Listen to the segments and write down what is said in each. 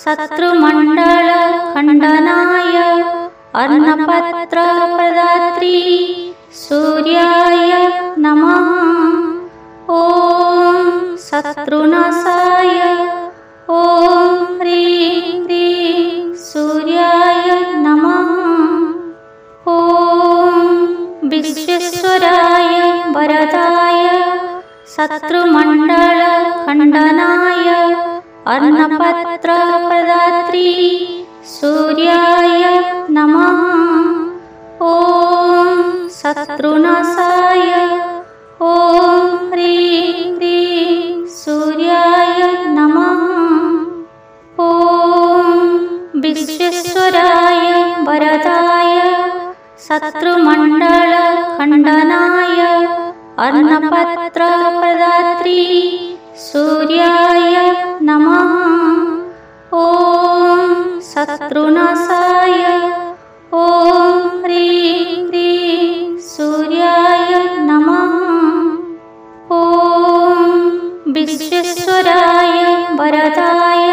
शत्रुमण्डलखण्डनाय अर्णपत्रप्रदात्री सूर्याय नमः। ॐ शत्रुनाशाय ॐ ह्रीं ह्रीं सूर्याय नमः। ॐ विश्वेश्वराय वरदाय शत्रुमण्डलखण्डनाय अर्णपत्रप्रदात्री सूर्याय नमः। ॐ शत्रुनाशाय ॐ ह्रीं ह्रीं सूर्याय नमः। ॐ विश्वेश्वराय वरदाय शत्रुमण्डलखण्डनाय अर्णपत्रप्रदात्री सूर्याय नमः। ॐ शत्रुनाशाय ॐ ह्रीं ह्रीं सूर्याय नमः। ॐ विश्वेश्वराय वरदाय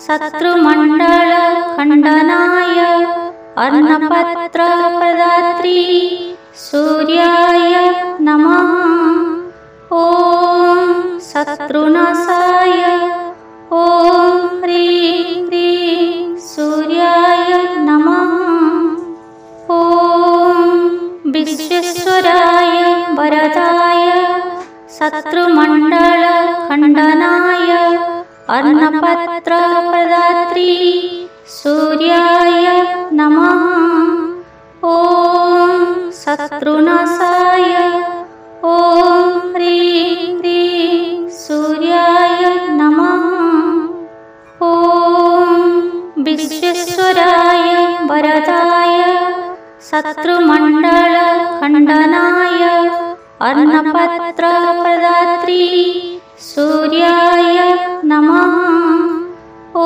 शत्रुमण्डलखण्डनाय अर्णपत्रप्रदात्री सूर्याय नमः। ॐ शत्रुनाशाय ॐ ह्रीं ह्रीं सूर्याय नमः। ॐ विश्वेश्वराय वरदाय शत्रुमण्डलखण्डनाय अर्णपत्रप्रदात्री सूर्याय नमः। ॐ शत्रुनाशाय ॐ ह्रीं ह्रीं सूर्याय नमः। ॐ विश्वेश्वराय वरदाय शत्रुमण्डलखण्डनाय अर्णपत्रप्रदात्री सूर्याय नमः। ॐ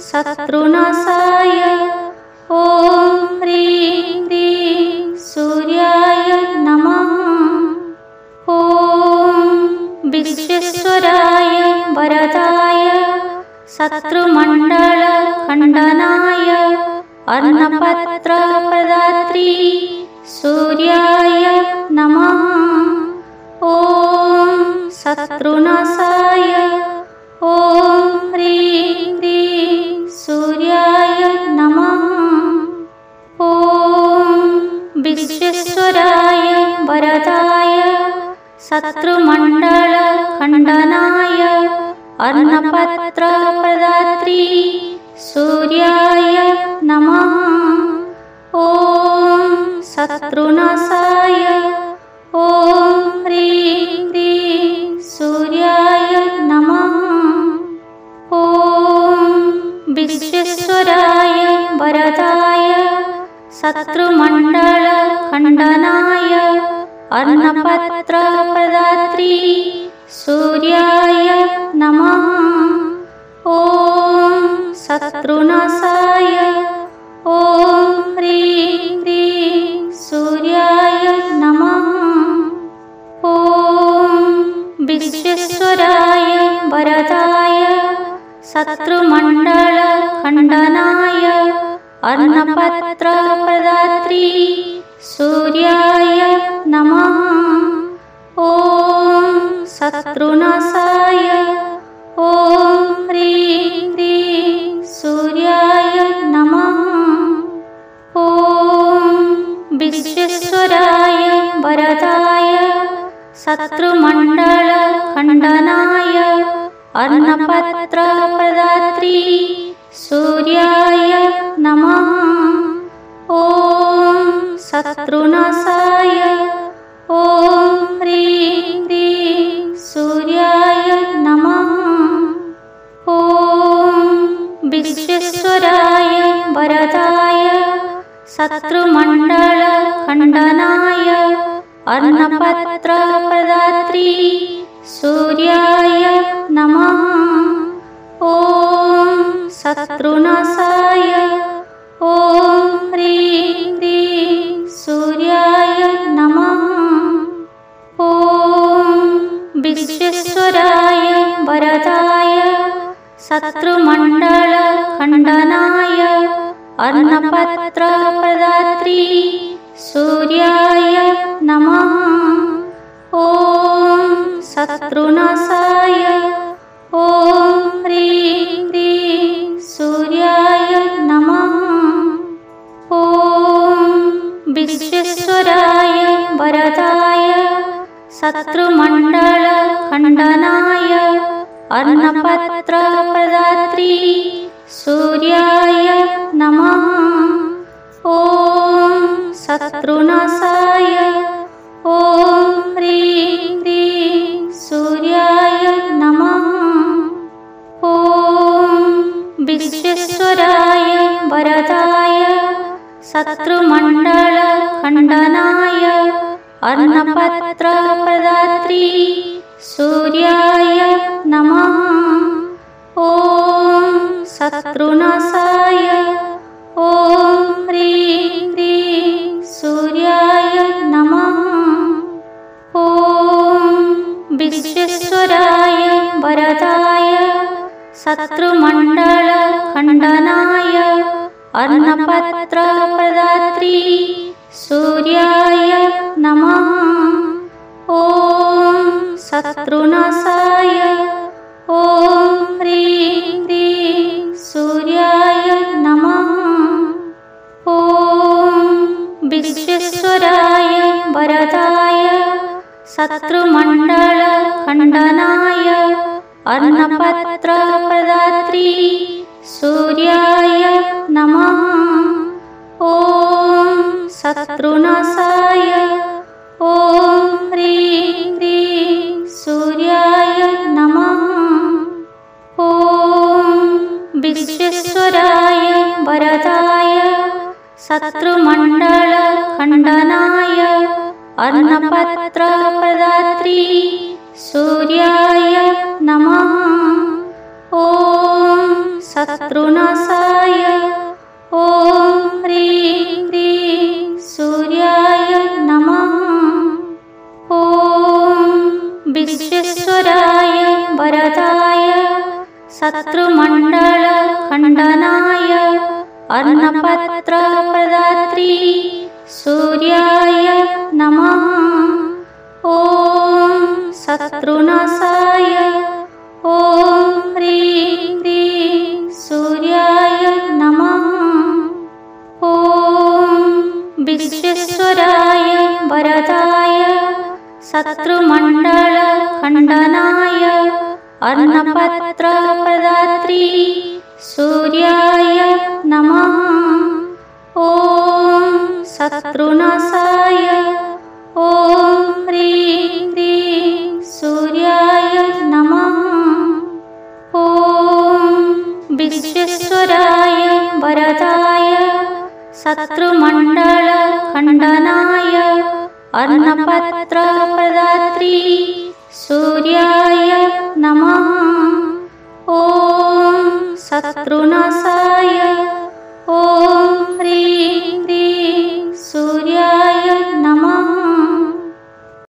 शत्रुनाशाय ॐ ह्रीं ह्रीं सूर्याय नमः। ॐ विश्वेश्वराय वरदाय शत्रुमण्डलखण्डनाय अर्णपत्रप्रदात्री सूर्याय नमः। ॐ शत्रुनाशाय ॐ ह्रीं ह्रीं सूर्याय नमः। ॐ विश्वेश्वराय वरदाय शत्रुमण्डलखण्डनाय अर्णपत्रप्रदात्री सूर्याय नमः। ॐ शत्रुनाशाय ॐ ह्रीं ह्रीं सूर्याय नमः। ॐ विश्वेश्वराय वरदाय शत्रुमण्डलखण्डनाय अर्णपत्रप्रदात्री सूर्याय नमः। ॐ शत्रुनाशाय ॐ ह्रीं ह्रीं सूर्याय नमः। ॐ विश्वेश्वराय वरदाय शत्रुमण्डलखण्डनाय अर्णपत्रप्रदात्री सूर्याय नमः। ॐ शत्रुनाशाय ॐ ह्रीं ह्रीं सूर्याय नमः। ॐ विश्वेश्वराय वरदाय शत्रुमण्डलखण्डनाय अर्णपत्रप्रदात्री सूर्याय नमः। ॐ शत्रुनाशाय ॐ ह्रीं ह्रीं सूर्याय नमः। ॐ विश्वेश्वराय वरदाय शत्रुमण्डलखण्डनाय अर्णपत्रप्रदात्री सूर्याय नमः। ॐ शत्रुनाशाय ॐ ह्रीं ह्रीं सूर्याय नमः। ॐ विश्वेश्वराय वरदाय शत्रुमण्डलखण्डनाय नमः। ॐ शत्रुनाशाय ॐ ह्रीं क्लीं सूर्याय नमः। ॐ विश्वेश्वराय वरदाय शत्रुमण्डलखण्डनाय अर्णपत्रप्रदात्री सूर्याय नमः। ॐ शत्रुनाशाय ॐ ह्रीं क्लीं सूर्याय नमः। ॐ विश्वेश्वराय वरदाय शत्रुमण्डलखण्डनाय अर्णपत्रप्रदात्री सूर्याय नमः। ॐ शत्रुनाशाय ॐ ह्रीं क्लीं सूर्याय नमः। ॐ विश्वेश्वराय वरदाय शत्रुमण्डलखण्डनाय अर्णपत्रप्रदात्री सूर्याय नमः। ॐ शत्रुनाशाय ॐ ह्रीं क्लीं सूर्याय नमः। ॐ विश्वेश्वराय वरदाय शत्रुमण्डलखण्डनाय अर्णपत्रप्रदात्री सूर्याय नमः। ॐ शत्रुनाशाय ॐ ह्रीं क्लीं सूर्याय नमः। ॐ विश्वेश्वराय वरदाय शत्रुमण्डलखण्डनाय अर्णपत्रप्रदात्री सूर्याय नमः। ॐ शत्रुनाशाय ॐ ह्रीं क्लीं सूर्याय नमः। ॐ विश्वेश्वराय वरदाय शत्रुमण्डलखण्डनाय अर्णपत्रप्रदात्री सूर्याय नमः। ॐ शत्रुनाशाय ॐ ह्रीं क्लीं सूर्याय नमः। ॐ विश्वेश्वराय वरदाय शत्रुमण्डलखण्डनाय अर्णपत्रप्रदात्री सूर्याय नमः। ॐ शत्रुनाशाय ॐ ह्रीं क्लीं सूर्याय नमः। ॐ विश्वेश्वराय वरदाय शत्रुमण्डलखण्डनाय अर्णपत्रप्रदात्री सूर्याय